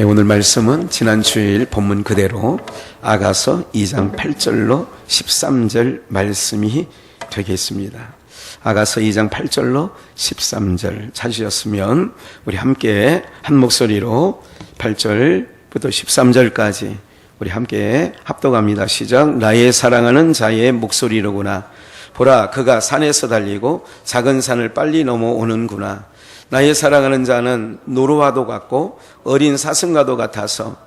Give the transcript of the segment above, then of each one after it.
오늘 말씀은 지난 주일 본문 그대로 아가서 2장 8절로 13절 말씀이 되겠습니다. 아가서 2장 8절로 13절 찾으셨으면 우리 함께 한 목소리로 8절부터 13절까지 우리 함께 합독합니다. 시작. 나의 사랑하는 자의 목소리로구나. 보라, 그가 산에서 달리고 작은 산을 빨리 넘어오는구나. 나의 사랑하는 자는 노루와도 같고 어린 사슴과도 같아서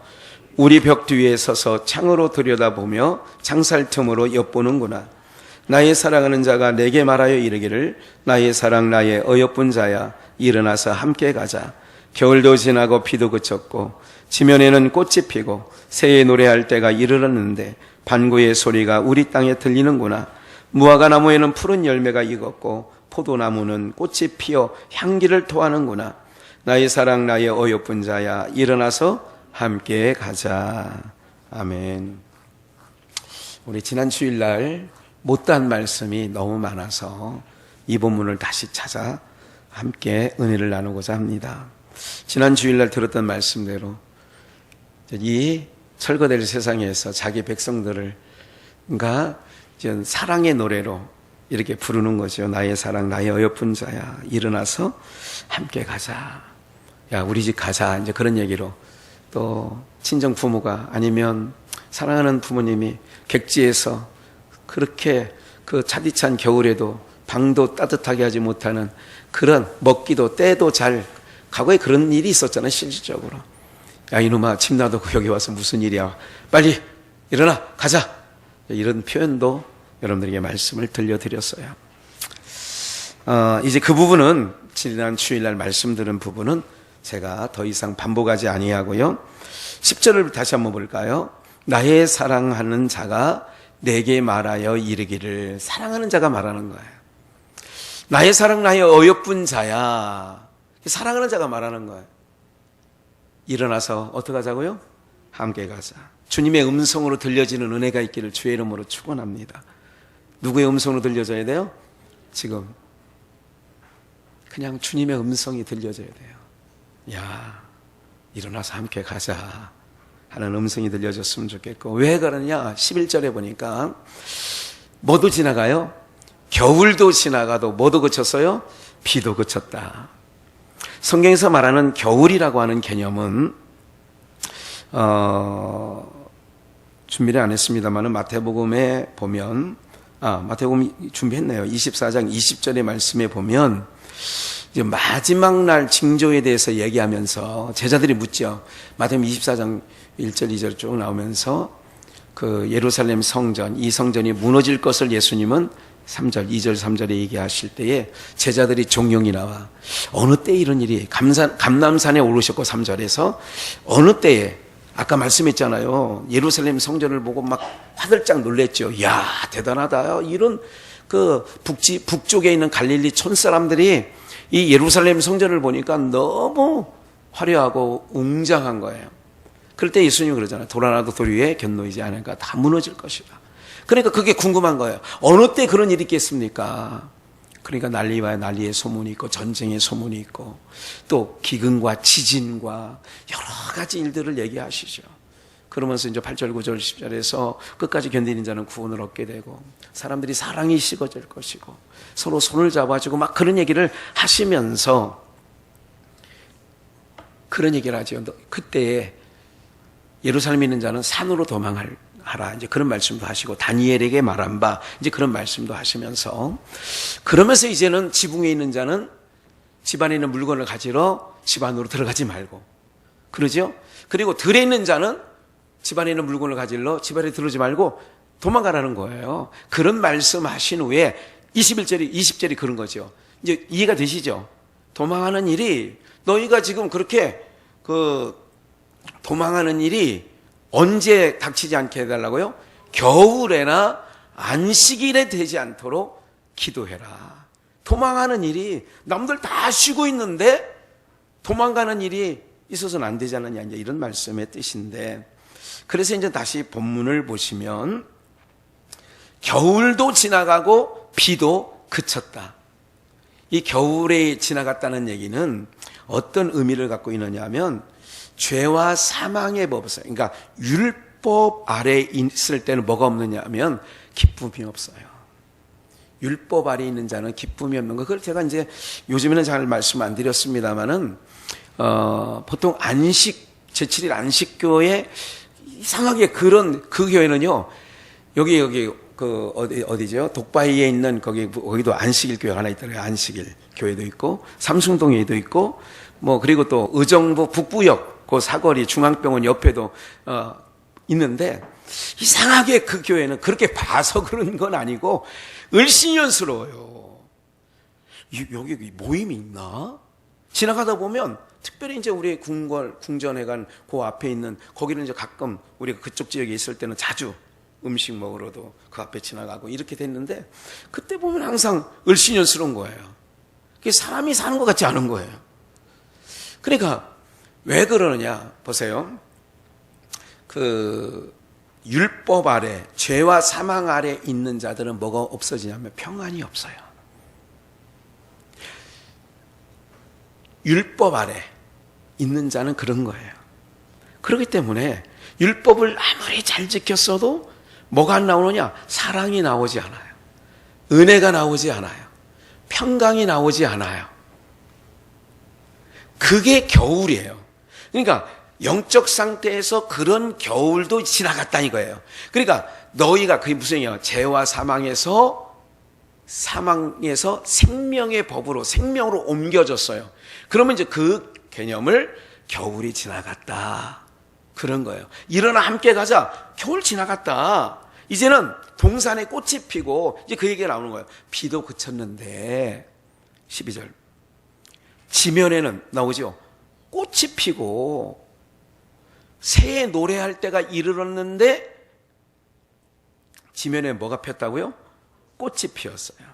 우리 벽 뒤에 서서 창으로 들여다보며 창살 틈으로 엿보는구나. 나의 사랑하는 자가 내게 말하여 이르기를 나의 사랑 나의 어여쁜 자야 일어나서 함께 가자. 겨울도 지나고 비도 그쳤고 지면에는 꽃이 피고 새의 노래할 때가 이르렀는데 반구의 소리가 우리 땅에 들리는구나. 무화과 나무에는 푸른 열매가 익었고 포도나무는 꽃이 피어 향기를 토하는구나. 나의 사랑 나의 어여쁜 자야 일어나서 함께 가자. 아멘. 우리 지난 주일날 못다한 말씀이 너무 많아서 이 본문을 다시 찾아 함께 은혜를 나누고자 합니다. 지난 주일날 들었던 말씀대로 이 철거될 세상에서 자기 백성들을 사랑의 노래로 이렇게 부르는 거죠. 나의 사랑 나의 어여쁜 자야 일어나서 함께 가자. 야, 우리 집 가자. 이제 그런 얘기로 또 친정 부모가 아니면 사랑하는 부모님이 객지에서 그렇게 그 차디찬 겨울에도 방도 따뜻하게 하지 못하는 그런 먹기도 때도 잘 과거에 그런 일이 있었잖아요. 실질적으로. 야, 이놈아 침 놔두고 여기 와서 무슨 일이야. 빨리 일어나 가자. 이런 표현도 여러분들에게 말씀을 들려드렸어요. 이제 그 부분은 지난 주일날 말씀 들은 부분은 제가 더 이상 반복하지 아니하고요. 10절을 다시 한번 볼까요? 나의 사랑하는 자가 내게 말하여 이르기를. 사랑하는 자가 말하는 거예요. 나의 사랑 나의 어여쁜 자야. 사랑하는 자가 말하는 거예요. 일어나서 어떻게 하자고요? 함께 가자. 주님의 음성으로 들려지는 은혜가 있기를 주의 이름으로 축원합니다. 누구의 음성으로 들려져야 돼요? 지금 그냥 주님의 음성이 들려져야 돼요. 야, 일어나서 함께 가자 하는 음성이 들려졌으면 좋겠고. 왜 그러냐? 11절에 보니까 뭐도 지나가요? 겨울도 지나가도 뭐도 그쳤어요? 비도 그쳤다. 성경에서 말하는 겨울이라고 하는 개념은 준비를 안 했습니다만 마태복음에 보면 마태복음 준비했네요. 24장 20절의 말씀에 보면 이제 마지막 날 징조에 대해서 얘기하면서 제자들이 묻죠. 마태복음 24장 1절 2절 쭉 나오면서 그 예루살렘 성전, 이 성전이 무너질 것을 예수님은 3절, 2절, 3절에 얘기하실 때에 제자들이 종용이 나와 어느 때 이런 일이 감람산에 오르셨고 3절에서 어느 때에 아까 말씀했잖아요. 예루살렘 성전을 보고 막 화들짝 놀랬죠. 이야, 대단하다. 이런 그 북쪽에 있는 갈릴리 촌 사람들이 이 예루살렘 성전을 보니까 너무 화려하고 웅장한 거예요. 그럴 때 예수님이 그러잖아요. 돌 하나도 돌 위에 견놓이지 않으니까 다 무너질 것이다. 그러니까 그게 궁금한 거예요. 어느 때 그런 일이 있겠습니까? 그러니까 난리와 난리의 소문이 있고 전쟁의 소문이 있고 또 기근과 지진과 여러 가지 일들을 얘기하시죠. 그러면서 이제 8절, 9절, 10절에서 끝까지 견디는 자는 구원을 얻게 되고 사람들이 사랑이 식어질 것이고 서로 손을 잡아주고 막 그런 얘기를 하시면서 그런 얘기를 하죠. 그때에 예루살렘에 있는 자는 산으로 도망하라. 이제 그런 말씀도 하시고 다니엘에게 말한 바 이제 그런 말씀도 하시면서 그러면서 이제는 지붕에 있는 자는 집안에 있는 물건을 가지러 집 안으로 들어가지 말고 그러죠. 그리고 들에 있는 자는 집안에 있는 물건을 가지러 집 안에 들어오지 말고 도망가라는 거예요. 그런 말씀하신 후에 21절이 20절이 그런 거죠. 이제 이해가 되시죠? 도망하는 일이 너희가 지금 그렇게 도망하는 일이 언제 닥치지 않게 해달라고요? 겨울에나 안식일에 되지 않도록 기도해라. 도망하는 일이 남들 다 쉬고 있는데 도망가는 일이 있어서는 안 되지 않느냐, 이런 말씀의 뜻인데, 그래서 이제 다시 본문을 보시면 겨울도 지나가고 비도 그쳤다. 이 겨울에 지나갔다는 얘기는 어떤 의미를 갖고 있느냐 하면 죄와 사망의 법에서, 그러니까 율법 아래에 있을 때는 뭐가 없느냐 하면 기쁨이 없어요. 율법 아래에 있는 자는 기쁨이 없는 거. 그걸 제가 이제 요즘에는 잘 말씀 안 드렸습니다만은 보통 제7일 안식교회 이상하게 그 교회는요. 여기 어디죠? 독바이에 있는 거기도 안식일 교회가 하나 있더라고요. 안식일 교회도 있고 삼숭동에도 있고 그리고 또 의정부 북부역 그 사거리 중앙병원 옆에도 있는데 이상하게 그 교회는 그렇게 봐서 그런 건 아니고 을신연스러워요. 여기 모임이 있나? 지나가다 보면 특별히 이제 우리 궁전회관 그 앞에 있는 거기는 이제 가끔 우리가 그쪽 지역에 있을 때는 자주 음식 먹으러도 그 앞에 지나가고 이렇게 됐는데 그때 보면 항상 을신연스러운 거예요. 그게 사람이 사는 것 같지 않은 거예요. 그러니까 왜 그러느냐 보세요. 율법 아래, 죄와 사망 아래 있는 자들은 뭐가 없어지냐면 평안이 없어요. 율법 아래 있는 자는 그런 거예요. 그렇기 때문에 율법을 아무리 잘 지켰어도 뭐가 안 나오느냐? 사랑이 나오지 않아요. 은혜가 나오지 않아요. 평강이 나오지 않아요. 그게 겨울이에요. 그러니까 영적 상태에서 그런 겨울도 지나갔다는 거예요. 그러니까 너희가 그게 무슨 얘기야? 죄와 사망에서 생명의 법으로 생명으로 옮겨졌어요. 그러면 이제 그 개념을 겨울이 지나갔다. 그런 거예요. 일어나 함께 가자. 겨울 지나갔다. 이제는 동산에 꽃이 피고 이제 그 얘기가 나오는 거예요. 비도 그쳤는데 12절 지면에는 나오죠. 꽃이 피고 새해 노래할 때가 이르렀는데 지면에 뭐가 폈다고요? 꽃이 피었어요.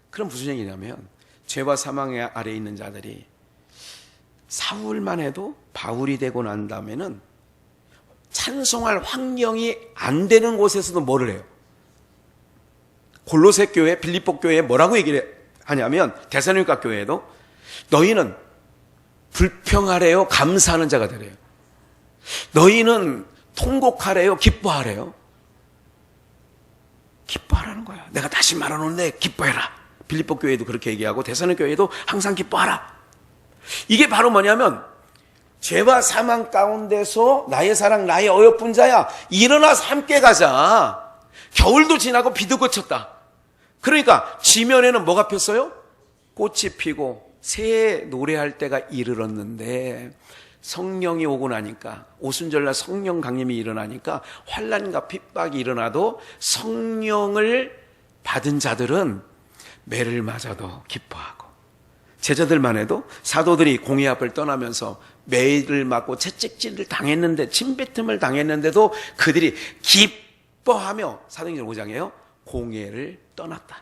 그럼 무슨 얘기냐면 죄와 사망 아래에 있는 자들이 사울만 해도 바울이 되고 난 다음에는 찬송할 환경이 안 되는 곳에서도 뭐를 해요? 골로새 교회, 빌립보 교회에 뭐라고 얘기를 하냐면 데살로니가 교회에도 너희는 불평하래요, 감사하는 자가 되래요. 너희는 통곡하래요, 기뻐하래요. 기뻐하라는 거야. 내가 다시 말하는데 기뻐해라. 빌립보 교회도 그렇게 얘기하고 데살로니가 교회도 항상 기뻐하라. 이게 바로 뭐냐면 죄와 사망 가운데서 나의 사랑 나의 어여쁜 자야 일어나서 함께 가자. 겨울도 지나고 비도 그쳤다. 그러니까 지면에는 뭐가 폈어요? 꽃이 피고 새해 노래할 때가 이르렀는데 성령이 오고 나니까 오순절날 성령 강림이 일어나니까 환난과 핍박이 일어나도 성령을 받은 자들은 매를 맞아도 기뻐하고 제자들만 해도 사도들이 공회 앞을 떠나면서 매를 맞고 채찍질을 당했는데 침뱉음을 당했는데도 그들이 기뻐하며 사도행전 5장에요 공회를 떠났다.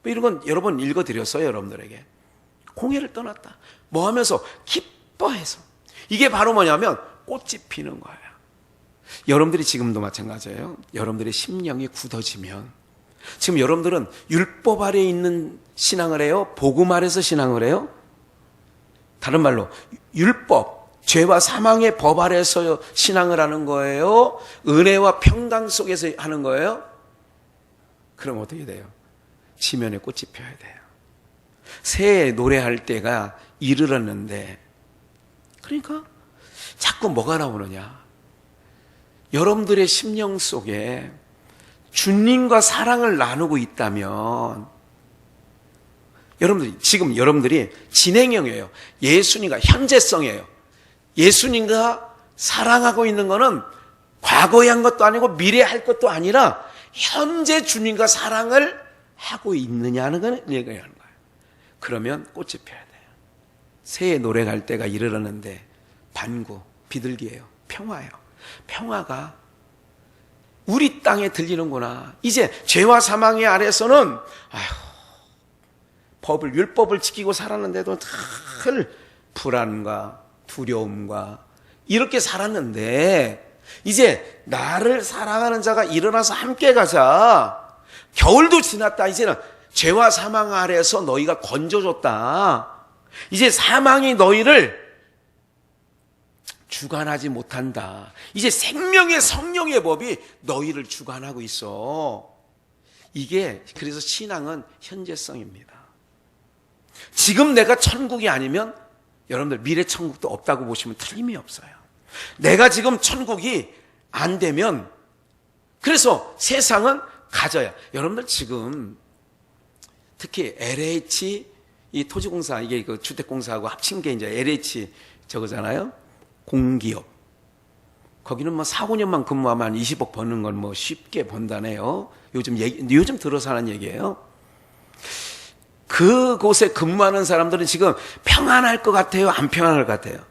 이런 건 여러 번 읽어드렸어요. 여러분들에게 공회를 떠났다. 뭐 하면서? 기뻐해서. 이게 바로 뭐냐면 꽃이 피는 거예요. 여러분들이 지금도 마찬가지예요. 여러분들의 심령이 굳어지면 지금 여러분들은 율법 아래에 있는 신앙을 해요? 복음 아래서 신앙을 해요? 다른 말로 율법, 죄와 사망의 법 아래서 신앙을 하는 거예요? 은혜와 평강 속에서 하는 거예요? 그럼 어떻게 돼요? 지면에 꽃이 펴야 돼요. 새해 노래할 때가 이르렀는데 그러니까 자꾸 뭐가 나오느냐? 여러분들의 심령 속에 주님과 사랑을 나누고 있다면 여러분들이 진행형이에요. 예수님과 현재성이에요. 예수님과 사랑하고 있는 것은 과거에 한 것도 아니고 미래에 할 것도 아니라 현재 주님과 사랑을 하고 있느냐는 건 얘기하는 거예요. 그러면 꽃이 펴야 돼요. 새해 노래 갈 때가 이르렀는데 반구, 비둘기예요. 평화예요. 평화가 우리 땅에 들리는구나. 이제 죄와 사망의 아래서는 율법을 지키고 살았는데도 늘 불안과 두려움과 이렇게 살았는데 이제 나를 사랑하는 자가 일어나서 함께 가자. 겨울도 지났다. 이제는 죄와 사망 아래에서 너희가 건져줬다. 이제 사망이 너희를 주관하지 못한다. 이제 생명의 성령의 법이 너희를 주관하고 있어. 이게 그래서 신앙은 현재성입니다. 지금 내가 천국이 아니면 여러분들 미래 천국도 없다고 보시면 틀림이 없어요. 내가 지금 천국이 안 되면 그래서 세상은 가져야. 여러분들 지금 특히 LH 이 토지공사 이게 그 주택공사하고 합친 게 이제 LH 저거잖아요. 공기업. 거기는 뭐 4, 5년만 근무하면 20억 버는 건 뭐 쉽게 번다네요. 요즘 들어서 하는 얘기예요. 그곳에 근무하는 사람들은 지금 평안할 것 같아요? 안 평안할 것 같아요?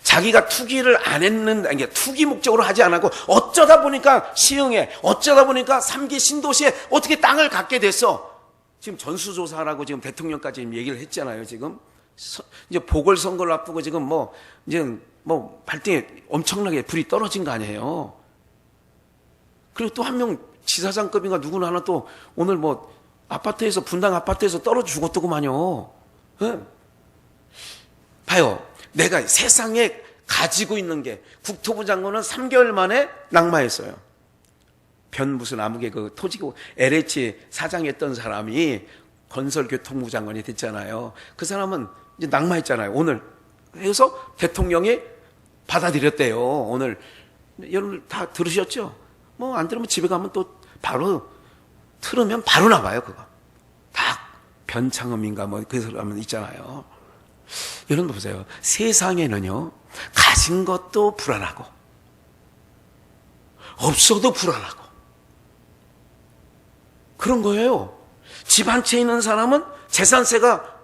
자기가 투기를 안 했는, 아니, 투기 목적으로 하지 않았고, 어쩌다 보니까 시흥에, 어쩌다 보니까 3기 신도시에 어떻게 땅을 갖게 됐어? 지금 전수조사라고 지금 대통령까지 얘기를 했잖아요, 지금. 이제 보궐선거를 앞두고 지금 이제 발등에 엄청나게 불이 떨어진 거 아니에요. 그리고 또 한 명 지사장급인가 누구나 하나 또 오늘 아파트에서, 분당 아파트에서 떨어져 죽었더구만요. 네? 봐요. 내가 세상에 가지고 있는 게, 국토부 장관은 3개월 만에 낙마했어요. 무슨 아무개 그 토지고 LH 사장했던 사람이 건설교통부 장관이 됐잖아요. 그 사람은 이제 낙마했잖아요. 오늘. 그래서 대통령이 받아들였대요. 오늘. 여러분 다 들으셨죠? 안 들으면 집에 가면 또 바로 틀으면 바로 나와요, 그거. 다 변창음인가 그 사람 있잖아요. 여러분 보세요. 세상에는요, 가진 것도 불안하고, 없어도 불안하고, 그런 거예요. 집 한 채 있는 사람은 재산세가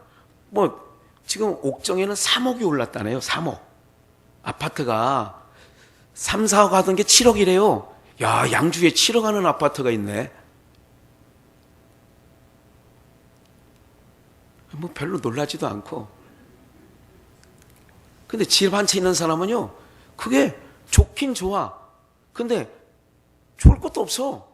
지금 옥정에는 3억이 올랐다네요. 3억. 아파트가 3, 4억 하던 게 7억이래요. 야, 양주에 7억 하는 아파트가 있네. 별로 놀라지도 않고. 근데 집 한 채 있는 사람은요, 그게 좋긴 좋아. 근데 좋을 것도 없어.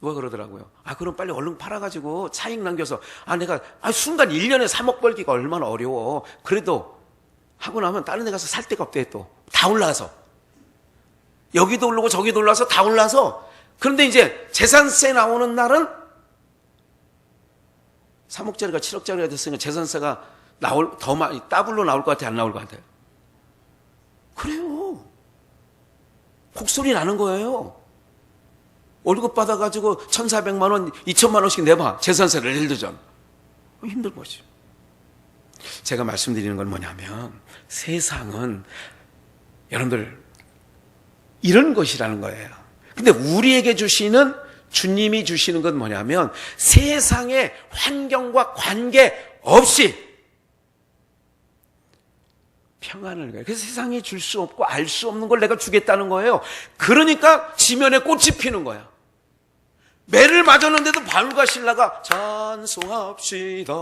누가 그러더라고요. 그럼 빨리 얼른 팔아가지고 차익 남겨서, 내가, 순간 1년에 3억 벌기가 얼마나 어려워. 그래도 하고 나면 다른 데 가서 살 데가 없대, 또. 다 올라서. 여기도 오르고 저기도 올라서 다 올라서. 그런데 이제 재산세 나오는 날은 3억짜리가 7억짜리가 됐으니까 재산세가 더 많이, 더블로 나올 것 같아요? 안 나올 것 같아요? 그래요. 곡소리 나는 거예요. 월급 받아가지고 1,400만 원, 2천만 원씩 내봐. 재산세를 예를 들자면. 힘들 거지. 제가 말씀드리는 건 뭐냐면, 세상은 여러분들 이런 것이라는 거예요. 근데 우리에게 주시는, 주님이 주시는 건 뭐냐면, 세상의 환경과 관계없이 평안을 가요. 그래서 세상에 줄 수 없고 알 수 없는 걸 내가 주겠다는 거예요. 그러니까 지면에 꽃이 피는 거야. 매를 맞았는데도 바울과 실라가 찬송합시다.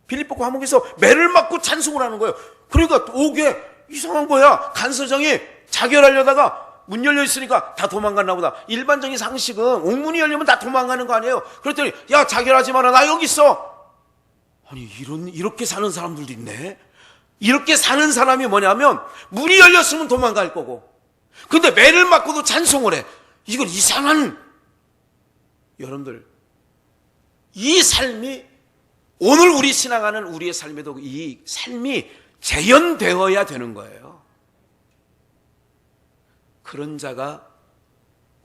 빌립보 감옥에서 매를 맞고 찬송을 하는 거예요. 그러니까 오게 이상한 거야. 간서정이 자결하려다가 문 열려 있으니까 다 도망갔나 보다. 일반적인 상식은 옥문이 열리면 다 도망가는 거 아니에요. 그랬더니 야, 자결하지 마라. 나 여기 있어. 아니, 이렇게 사는 사람들도 있네. 이렇게 사는 사람이 뭐냐면 문이 열렸으면 도망갈 거고, 근데 매를 맞고도 찬송을 해. 이건 이상한. 여러분들, 이 삶이 오늘 우리 신앙하는 우리의 삶에도 이 삶이 재현되어야 되는 거예요. 그런 자가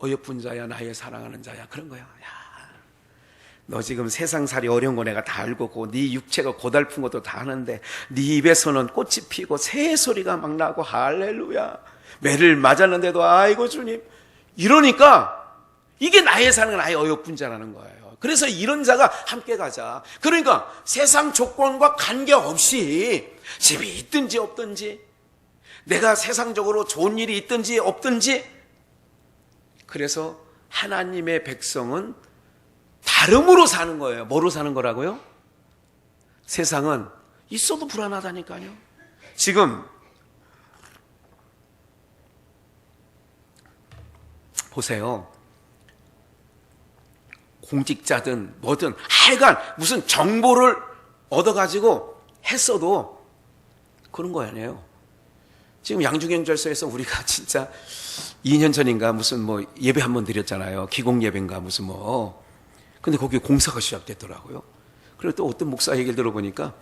어여쁜 자야, 나의 사랑하는 자야, 그런 거야. 야, 너 지금 세상살이 어려운 거 내가 다 알고, 네 육체가 고달픈 것도 다 아는데 네 입에서는 꽃이 피고 새 소리가 막 나고 할렐루야, 매를 맞았는데도 아이고 주님, 이러니까 이게 나의 사는, 나의 어여쁜 자라는 거예요. 그래서 이런 자가 함께 가자. 그러니까 세상 조건과 관계없이 집이 있든지 없든지, 내가 세상적으로 좋은 일이 있든지 없든지, 그래서 하나님의 백성은 다름으로 사는 거예요. 뭐로 사는 거라고요? 세상은 있어도 불안하다니까요. 지금 보세요. 공직자든 뭐든 하여간 무슨 정보를 얻어가지고 했어도 그런 거 아니에요. 지금 양주경찰서에서 우리가 진짜 2년 전인가 무슨 뭐 예배 한번 드렸잖아요. 기공 예배인가 무슨 뭐. 근데 거기 공사가 시작됐더라고요. 그리고 또 어떤 목사 얘기를 들어보니까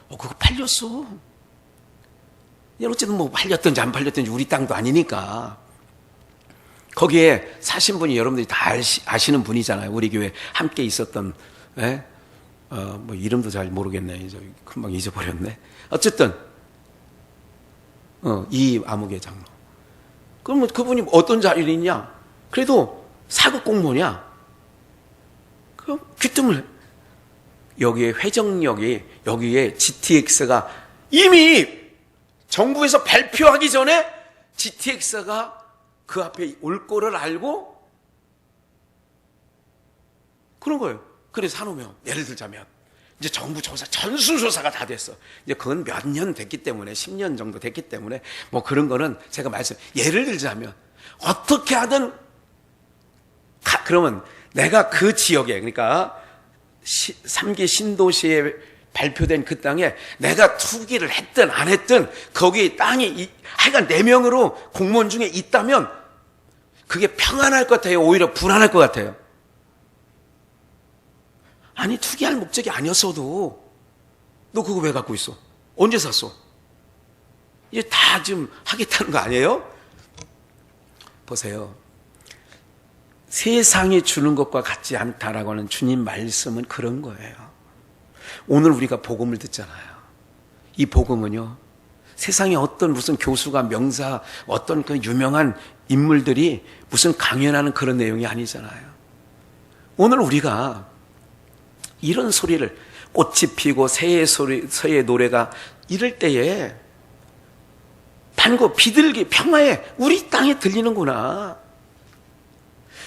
그거 팔렸어. 어쨌든 뭐 팔렸든지 안 팔렸든지 우리 땅도 아니니까. 거기에 사신 분이 여러분들이 다 아시는 분이잖아요. 우리 교회 함께 있었던, 뭐 이름도 잘 모르겠네. 이제 금방 잊어버렸네. 어쨌든, 이 아무개 장로. 그러면 그분이 어떤 자리에 있냐? 그래도 사급 공무원이야. 그럼 귀뜸을 여기에 회정역이, 여기에 GTX가 이미 정부에서 발표하기 전에 GTX가 그 앞에 올 거를 알고 그런 거예요. 그래서 사놓으면, 예를 들자면, 이제 정부 조사, 전수조사가 다 됐어. 이제 그건 몇 년 됐기 때문에, 10년 정도 됐기 때문에, 뭐 그런 거는 제가 예를 들자면, 어떻게 하든, 그러면 내가 그 지역에, 그러니까 3기 신도시에 발표된 그 땅에 내가 투기를 했든 안 했든 거기 땅이 하여간 4명으로 공무원 중에 있다면 그게 평안할 것 같아요? 오히려 불안할 것 같아요? 아니, 투기할 목적이 아니었어도 너 그거 왜 갖고 있어? 언제 샀어? 이제 다 지금 하겠다는 거 아니에요? 보세요. 세상이 주는 것과 같지 않다라고 하는 주님 말씀은 그런 거예요. 오늘 우리가 복음을 듣잖아요. 이 복음은요, 세상에 어떤 무슨 교수가 명사, 어떤 그 유명한 인물들이 무슨 강연하는 그런 내용이 아니잖아요. 오늘 우리가 이런 소리를, 꽃이 피고 새의 노래가 이럴 때에 반고 비둘기 평화에 우리 땅에 들리는구나.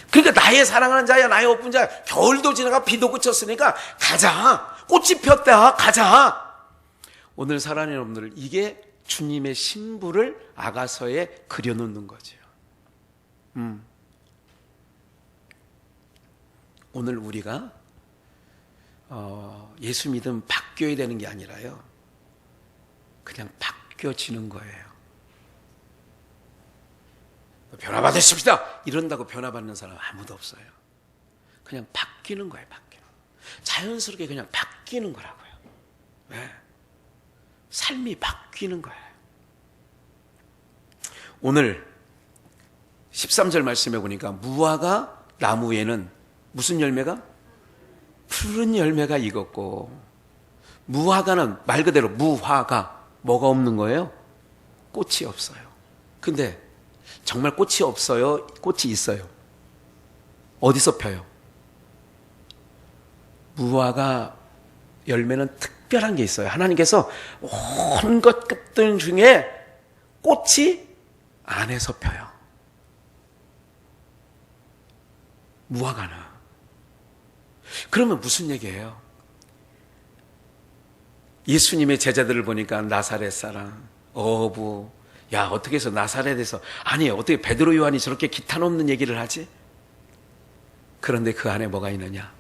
그러니까 나의 사랑하는 자야, 나의 오픈 자야, 겨울도 지나가 비도 그쳤으니까 가자. 꽃이 폈다. 가자. 오늘 사랑하는 여러분들, 이게 주님의 신부를 아가서에 그려놓는 거죠. 오늘 우리가 예수 믿음 바뀌어야 되는 게 아니라요, 그냥 바뀌어지는 거예요. 변화받으십시다 이런다고 변화받는 사람 아무도 없어요. 그냥 바뀌는 거예요. 자연스럽게 그냥 바뀌는 거라고요. 네. 삶이 바뀌는 거예요. 오늘 13절 말씀해 보니까 무화과 나무에는 무슨 열매가? 푸른 열매가 익었고, 무화과는 말 그대로 무화과, 뭐가 없는 거예요? 꽃이 없어요. 근데 정말 꽃이 없어요? 꽃이 있어요? 어디서 펴요? 무화과 열매는 특별한 게 있어요. 하나님께서 온 것들 중에 꽃이 안에서 펴요. 무화과는. 그러면 무슨 얘기예요? 예수님의 제자들을 보니까 나사렛 사람, 어부, 야, 어떻게 해서 나사렛에서, 아니, 어떻게 베드로 요한이 저렇게 기탄 없는 얘기를 하지? 그런데 그 안에 뭐가 있느냐?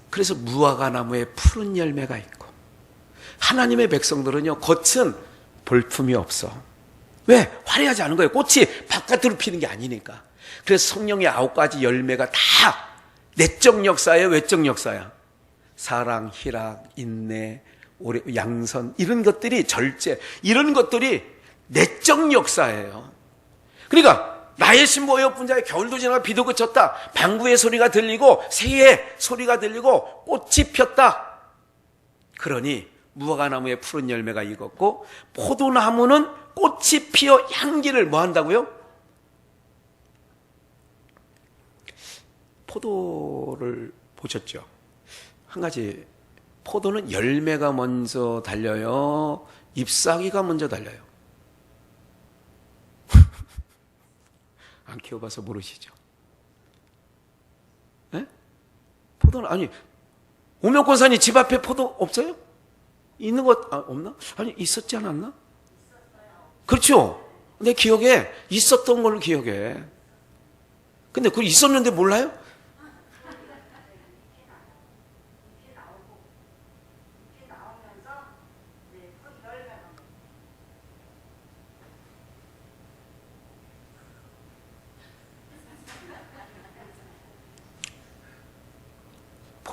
그래서 무화과 나무에 푸른 열매가 있고, 하나님의 백성들은요, 겉은 볼품이 없어. 왜? 화려하지 않은 거예요. 꽃이 바깥으로 피는 게 아니니까. 그래서 성령의 9가지 열매가 다 내적 역사예요, 외적 역사야? 사랑, 희락, 인내, 양선, 이런 것들이, 절제, 이런 것들이 내적 역사예요. 그러니까 나의 신부여 분자의 겨울도 지나가 비도 그쳤다. 방구의 소리가 들리고 새의 소리가 들리고 꽃이 폈다. 그러니 무화과 나무에 푸른 열매가 익었고, 포도나무는 꽃이 피어 향기를 뭐 한다고요? 포도를 보셨죠? 한 가지, 포도는 열매가 먼저 달려요? 잎사귀가 먼저 달려요? 안 키워봐서 모르시죠? 네? 포도는, 아니, 오명권사님 집 앞에 포도 없어요? 있는 것, 없나? 아니, 있었지 않았나? 그렇죠? 내 기억에 있었던 걸로 기억해. 근데 그거 있었는데 몰라요?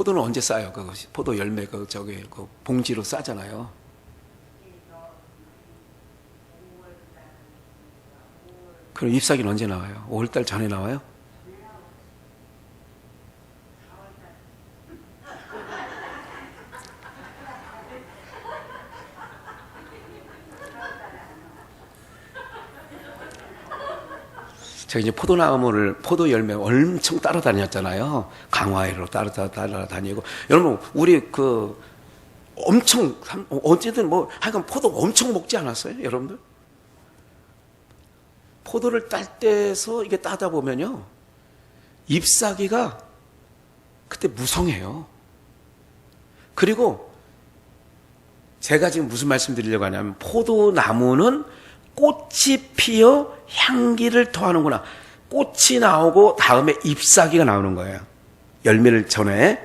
포도는 언제 싸요? 그 포도 열매 그 봉지로 싸잖아요. 그럼 잎사귀는 언제 나와요? 5월달 전에 나와요? 제가 이제 포도 열매 엄청 따라다녔잖아요. 강화에로 따라다니고. 여러분, 우리 어쨌든 하여간 포도 엄청 먹지 않았어요? 여러분들? 포도를 딸 때에서 이게 따다 보면요. 잎사귀가 그때 무성해요. 그리고 제가 지금 무슨 말씀 드리려고 하냐면 포도나무는 꽃이 피어 향기를 토하는구나. 꽃이 나오고 다음에 잎사귀가 나오는 거예요. 열매를 전에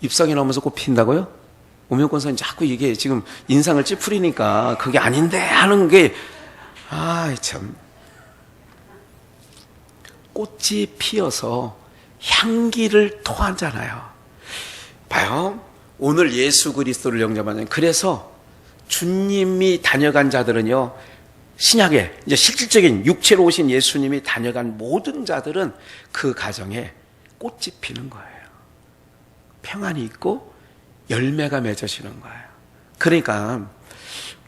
잎사귀 나오면서 꽃 핀다고요? 오명권사님 자꾸 이게 지금 인상을 찌푸리니까 그게 아닌데 하는 게 참. 꽃이 피어서 향기를 토하잖아요. 봐요. 오늘 예수 그리스도를 영접하는 그래서 주님이 다녀간 자들은요. 신약에 이제 실질적인 육체로 오신 예수님이 다녀간 모든 자들은 그 가정에 꽃이 피는 거예요. 평안이 있고 열매가 맺어지는 거예요. 그러니까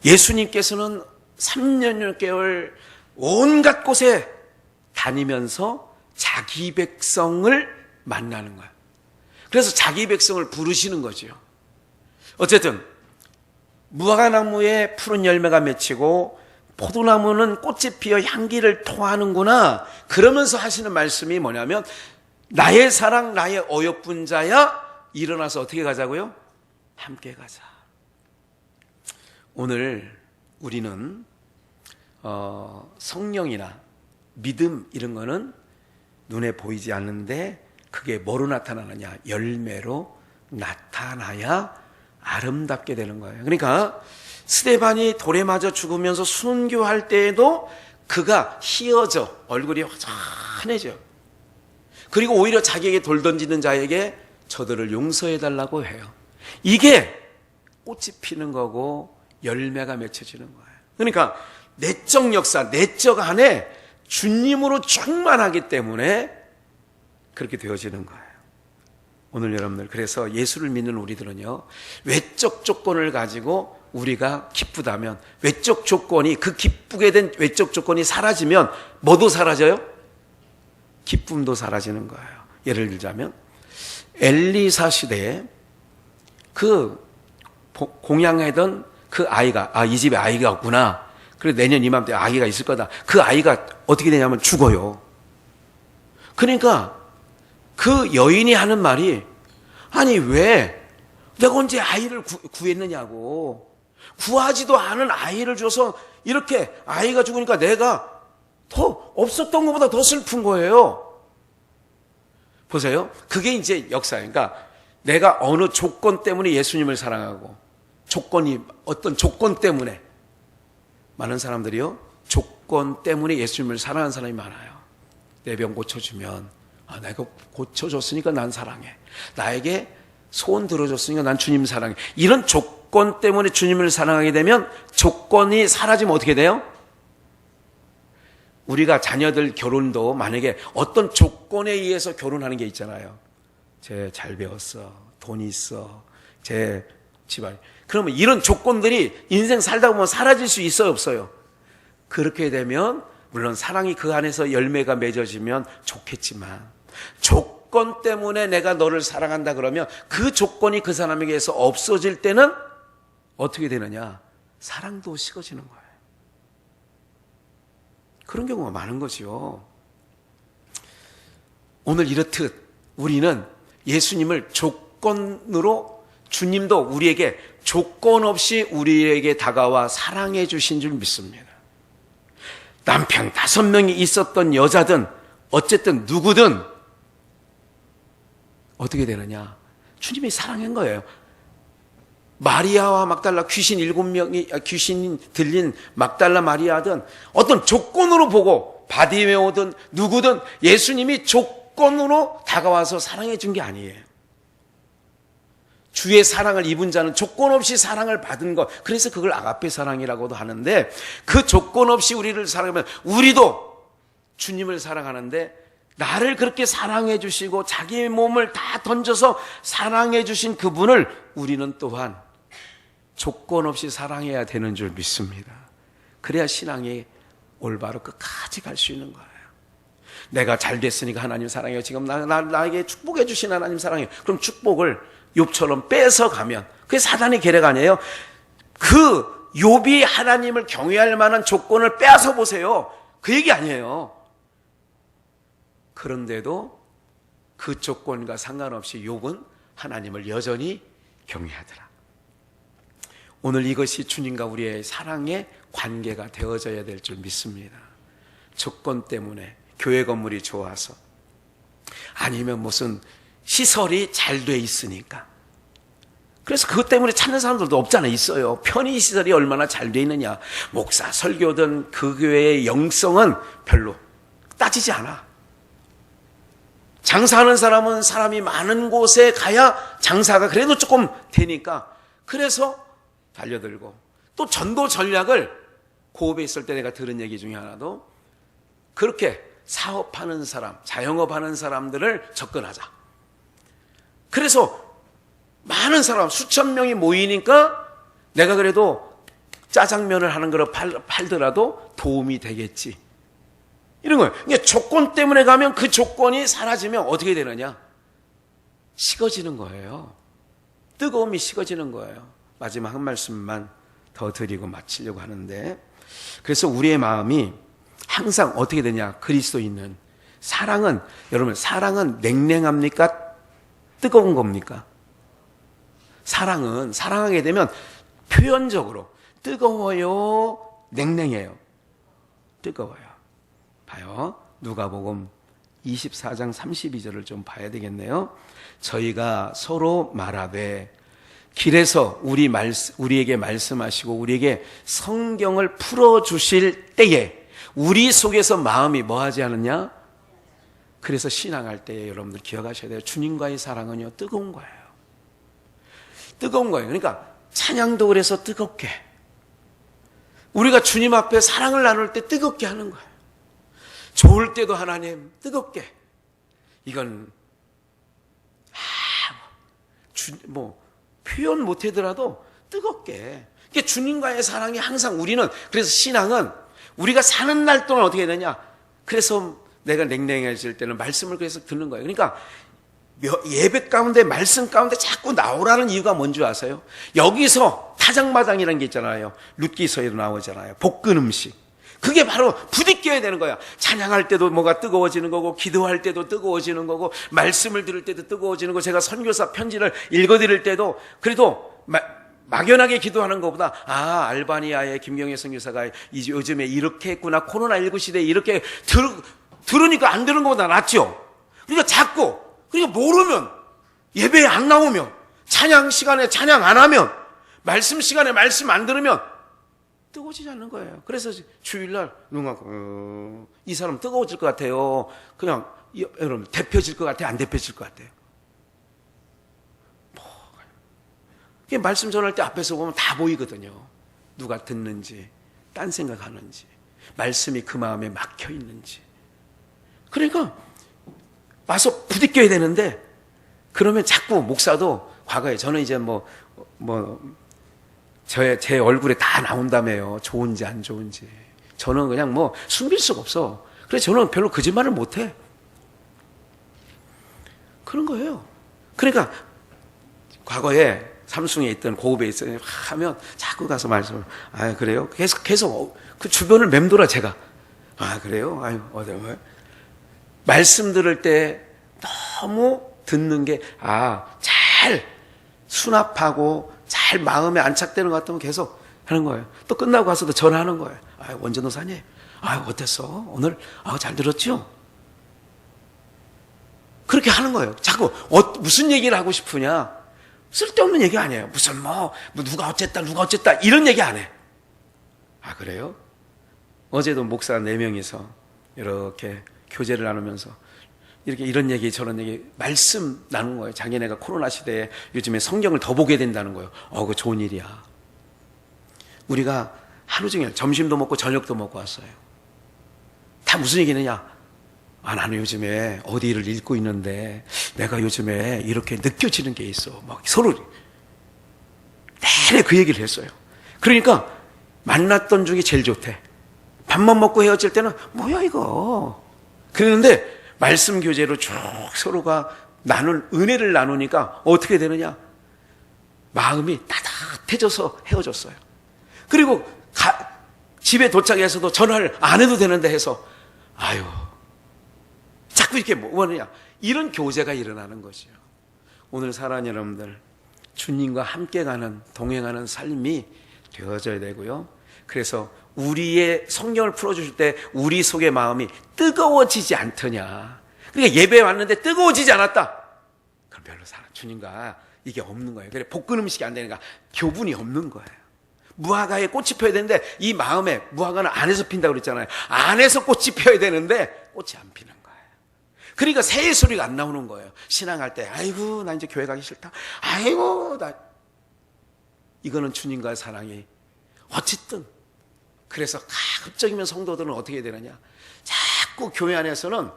예수님께서는 3년 6개월 온갖 곳에 다니면서 자기 백성을 만나는 거예요. 그래서 자기 백성을 부르시는 거죠. 어쨌든 무화과나무에 푸른 열매가 맺히고 포도나무는 꽃이 피어 향기를 토하는구나. 그러면서 하시는 말씀이 뭐냐면 나의 사랑 나의 어여쁜 자야 일어나서 어떻게 가자고요? 함께 가자. 오늘 우리는 성령이나 믿음 이런 거는 눈에 보이지 않는데 그게 뭐로 나타나느냐? 열매로 나타나야 아름답게 되는 거예요. 그러니까 스데반이 돌에 맞아 죽으면서 순교할 때에도 그가 희어져 얼굴이 환해져. 그리고 오히려 자기에게 돌 던지는 자에게 저들을 용서해달라고 해요. 이게 꽃이 피는 거고 열매가 맺혀지는 거예요. 그러니까 내적 역사, 내적 안에 주님으로 충만하기 때문에 그렇게 되어지는 거예요. 오늘 여러분들 그래서 예수를 믿는 우리들은요. 외적 조건을 가지고 우리가 기쁘다면 외적 조건이 그 기쁘게 된 외적 조건이 사라지면 뭐도 사라져요? 기쁨도 사라지는 거예요. 예를 들자면 엘리사 시대에 그 공양하던 그 아이가 이 집에 아이가 없구나. 그래 내년 이맘때 아이가 있을 거다. 그 아이가 어떻게 되냐면 죽어요. 그러니까 그 여인이 하는 말이 아니 왜 내가 언제 아이를 구했느냐고. 구하지도 않은 아이를 줘서 이렇게 아이가 죽으니까 내가 더 없었던 것보다 더 슬픈 거예요. 보세요. 그게 이제 역사예요. 그러니까 내가 어느 조건 때문에 예수님을 사랑하고 어떤 조건 때문에 많은 사람들이요. 조건 때문에 예수님을 사랑하는 사람이 많아요. 내 병 고쳐주면 내가 고쳐줬으니까 난 사랑해. 나에게 소원 들어줬으니까 난 주님 사랑해. 이런 조건 때문에 주님을 사랑하게 되면 조건이 사라지면 어떻게 돼요? 우리가 자녀들 결혼도 만약에 어떤 조건에 의해서 결혼하는 게 있잖아요. 쟤 잘 배웠어. 돈이 있어. 쟤 집안. 그러면 이런 조건들이 인생 살다 보면 사라질 수 있어요, 없어요? 그렇게 되면 물론 사랑이 그 안에서 열매가 맺어지면 좋겠지만 조건 때문에 내가 너를 사랑한다 그러면 그 조건이 그 사람에게서 없어질 때는 어떻게 되느냐? 사랑도 식어지는 거예요. 그런 경우가 많은 거죠. 오늘 이렇듯 우리는 예수님을 조건으로 주님도 우리에게 조건 없이 우리에게 다가와 사랑해 주신 줄 믿습니다. 남편 5명이 있었던 여자든 어쨌든 누구든 어떻게 되느냐? 주님이 사랑한 거예요. 마리아와 막달라 귀신 7명이 귀신 들린 막달라 마리아든 어떤 조건으로 보고 바디메오든 누구든 예수님이 조건으로 다가와서 사랑해 준 게 아니에요. 주의 사랑을 입은 자는 조건 없이 사랑을 받은 것. 그래서 그걸 아가페 사랑이라고도 하는데, 그 조건 없이 우리를 사랑하면 우리도 주님을 사랑하는데, 나를 그렇게 사랑해 주시고 자기의 몸을 다 던져서 사랑해 주신 그분을 우리는 또한 조건 없이 사랑해야 되는 줄 믿습니다. 그래야 신앙이 올바로 끝까지 갈 수 있는 거예요. 내가 잘 됐으니까 하나님 사랑해요. 지금 나에게 축복해 주신 하나님 사랑해요. 그럼 축복을 욥처럼 뺏어가면 그게 사단의 계략 아니에요? 그 욥이 하나님을 경외할 만한 조건을 빼앗아 보세요. 그 얘기 아니에요. 그런데도 그 조건과 상관없이 욥은 하나님을 여전히 경외하더라. 오늘 이것이 주님과 우리의 사랑의 관계가 되어져야 될 줄 믿습니다. 조건 때문에 교회 건물이 좋아서, 아니면 무슨 시설이 잘 돼 있으니까. 그래서 그것 때문에 찾는 사람들도 없잖아. 있어요. 편의시설이 얼마나 잘 돼 있느냐, 목사, 설교든 그 교회의 영성은 별로 따지지 않아. 장사하는 사람은 사람이 많은 곳에 가야 장사가 그래도 조금 되니까, 그래서 달려들고, 또 전도 전략을 고업에 있을 때 내가 들은 얘기 중에 하나도, 그렇게 사업하는 사람, 자영업하는 사람들을 접근하자. 그래서 많은 사람, 수천 명이 모이니까 내가 그래도 짜장면을 하는 거를 팔더라도 도움이 되겠지, 이런 거예요. 그러니까 조건 때문에 가면 그 조건이 사라지면 어떻게 되느냐? 식어지는 거예요. 뜨거움이 식어지는 거예요. 마지막 한 말씀만 더 드리고 마치려고 하는데, 그래서 우리의 마음이 항상 어떻게 되냐? 그리스도 있는 사랑은, 여러분, 사랑은 냉랭합니까? 뜨거운 겁니까? 사랑은, 사랑하게 되면 표현적으로 뜨거워요, 냉랭해요? 뜨거워요. 봐요. 누가복음 24장 32절을 좀 봐야 되겠네요. 저희가 서로 말하되, 길에서 우리에게 말씀하시고 우리에게 성경을 풀어주실 때에 우리 속에서 마음이 뭐하지 않느냐? 그래서 신앙할 때에 여러분들 기억하셔야 돼요. 주님과의 사랑은요, 뜨거운 거예요. 뜨거운 거예요. 그러니까 찬양도 그래서 뜨겁게, 우리가 주님 앞에 사랑을 나눌 때 뜨겁게 하는 거예요. 좋을 때도 하나님 뜨겁게. 이건 표현 못하더라도 뜨겁게. 그러니까 주님과의 사랑이 항상, 우리는 그래서 신앙은 우리가 사는 날 동안 어떻게 되냐? 그래서 내가 냉랭해질 때는 말씀을 그래서 듣는 거예요. 그러니까 예배 가운데, 말씀 가운데 자꾸 나오라는 이유가 뭔지 아세요? 여기서 타작마당이라는 게 있잖아요. 룻기서에도 나오잖아요. 볶은 음식. 그게 바로 부딪혀야 되는 거야. 찬양할 때도 뭐가 뜨거워지는 거고, 기도할 때도 뜨거워지는 거고, 말씀을 들을 때도 뜨거워지는 거고, 제가 선교사 편지를 읽어드릴 때도 그래도 막연하게 기도하는 것보다, 알바니아의 김경애 선교사가 요즘에 이렇게 했구나, 코로나19 시대에 이렇게 들으니까 안 되는 것보다 낫죠. 그러니까 자꾸, 그러니까 모르면, 예배에 안 나오면, 찬양 시간에 찬양 안 하면, 말씀 시간에 말씀 안 들으면 뜨거워지지 않는 거예요. 그래서 주일날 눈 감고, 이 사람 뜨거워질 것 같아요. 그냥 여러분 데펴질 것 같아요? 안 데펴질 것 같아요? 말씀 전할 때 앞에서 보면 다 보이거든요. 누가 듣는지, 딴 생각하는지, 말씀이 그 마음에 막혀 있는지. 그러니까 와서 부딪혀야 되는데, 그러면 자꾸 목사도, 과거에 저는 이제 제 얼굴에 다 나온다며요. 좋은지 안 좋은지. 저는 그냥 숨길 수가 없어. 그래서 저는 별로 거짓말을 못해. 그런 거예요. 그러니까 과거에 삼성에 있던 고급에 있어요. 하면 자꾸 가서 말씀을, 그래요? 계속 그 주변을 맴돌아, 제가. 그래요? 말씀 들을 때 너무 듣는 게, 잘 수납하고 잘 마음에 안착되는 것 같으면 계속 하는 거예요. 또 끝나고 가서도 전화하는 거예요. 원전도사님, 어땠어? 오늘, 잘 들었죠? 그렇게 하는 거예요. 자꾸, 무슨 얘기를 하고 싶으냐? 쓸데없는 얘기 아니에요. 무슨 누가 어쨌다, 이런 얘기 안 해. 그래요? 어제도 목사 4명이서 이렇게 교제를 나누면서 이렇게 이런 얘기 저런 얘기 말씀 나눈 거예요. 자기네가 코로나 시대에 요즘에 성경을 더 보게 된다는 거예요. 그거 좋은 일이야. 우리가 하루 종일 점심도 먹고 저녁도 먹고 왔어요. 다 무슨 얘기느냐? 나는 요즘에 어디를 읽고 있는데 내가 요즘에 이렇게 느껴지는 게 있어. 막 서로 내내 그 얘기를 했어요. 그러니까 만났던 중에 제일 좋대. 밥만 먹고 헤어질 때는 뭐야 이거. 그러는데 말씀 교제로 쭉 서로가 은혜를 나누니까 어떻게 되느냐? 마음이 따뜻해져서 헤어졌어요. 그리고 집에 도착해서도 전화를 안 해도 되는데 해서 자꾸 이렇게 뭐냐? 이런 교제가 일어나는 거죠. 오늘 사랑하는 여러분들, 주님과 함께 가는 동행하는 삶이 되어져야 되고요. 그래서 우리의 성경을 풀어주실 때 우리 속의 마음이 뜨거워지지 않더냐. 그러니까 예배에 왔는데 뜨거워지지 않았다. 그럼 별로 주님과 이게 없는 거예요. 그래 볶은 음식이 안 되니까 교분이 없는 거예요. 무화과에 꽃이 피어야 되는데 이 마음에 무화과는 안에서 핀다고 그랬잖아요. 안에서 꽃이 피어야 되는데 꽃이 안 피는 거예요. 그러니까 새의 소리가 안 나오는 거예요. 신앙할 때 아이고 나 이제 교회 가기 싫다. 아이고 나 이거는 주님과의 사랑이 어쨌든 그래서 가급적이면 성도들은 어떻게 되느냐? 자꾸 교회 안에서는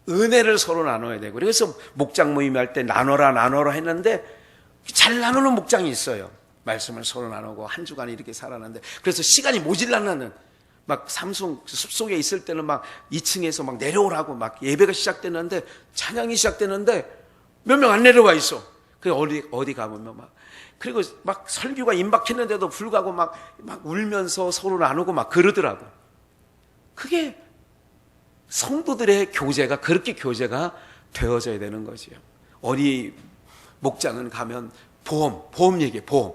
은혜를 서로 나눠야 되고 그래서 목장 모임 할 때 나눠라 했는데 잘 나누는 목장이 있어요. 말씀을 서로 나누고 한 주간 이렇게 살았는데 그래서 시간이 모질라는 막 삼성 숲속에 있을 때는 막 2층에서 막 내려오라고 막 예배가 시작됐는데 찬양이 시작됐는데 몇 명 안 내려와 있어. 그 어디 가보면 막 그리고 막 설교가 임박했는데도 불구하고 막 울면서 서로 나누고 막 그러더라고. 그게 성도들의 교제가 그렇게 교제가 되어져야 되는 거지요. 어디 목장은 가면 보험 얘기해. 보험.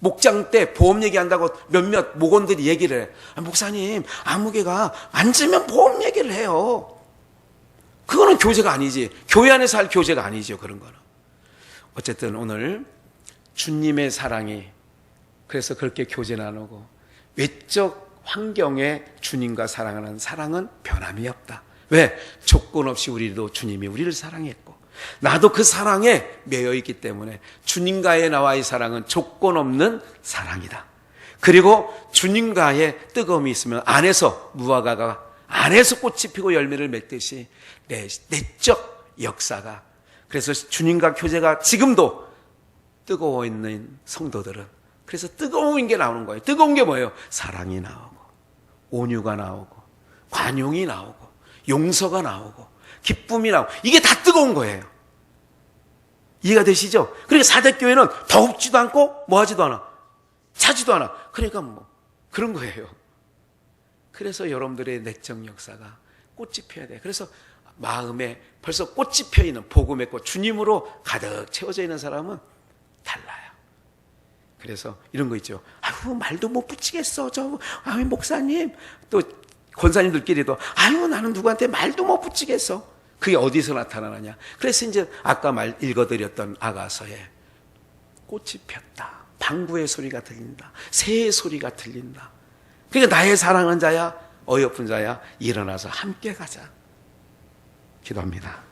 목장 때 보험 얘기한다고 몇몇 목원들이 얘기를 해. 목사님 아무개가 앉으면 보험 얘기를 해요. 그거는 교제가 아니지. 교회 안에서 할 교제가 아니죠. 그런 거는. 어쨌든 오늘 주님의 사랑이 그래서 그렇게 교제 나누고 외적 환경에 주님과 사랑하는 사랑은 변함이 없다. 왜? 조건 없이 우리도 주님이 우리를 사랑했고 나도 그 사랑에 매여 있기 때문에 주님과의 나와의 사랑은 조건 없는 사랑이다. 그리고 주님과의 뜨거움이 있으면 안에서 무화과가 안에서 꽃이 피고 열매를 맺듯이 내적 역사가 그래서 주님과 교제가 지금도 뜨거워 있는 성도들은 그래서 뜨거운 게 나오는 거예요. 뜨거운 게 뭐예요? 사랑이 나오고 온유가 나오고 관용이 나오고 용서가 나오고 기쁨이 나오고 이게 다 뜨거운 거예요. 이해가 되시죠? 그러니까 사대교회는 더웁지도 않고 뭐하지도 않아. 차지도 않아. 그러니까 그런 거예요. 그래서 여러분들의 내적 역사가 꽃이 피어야 돼요. 그래서 마음에 벌써 꽃이 피어있는 복음의 꽃 주님으로 가득 채워져 있는 사람은 달라요. 그래서 이런 거 있죠. 말도 못 붙이겠어. 목사님. 또 권사님들끼리도 나는 누구한테 말도 못 붙이겠어. 그게 어디서 나타나느냐. 그래서 이제 아까 읽어드렸던 아가서에 꽃이 폈다. 방구의 소리가 들린다. 새의 소리가 들린다. 그러니까 나의 사랑하는 자야 어여쁜 자야 일어나서 함께 가자. 기도합니다.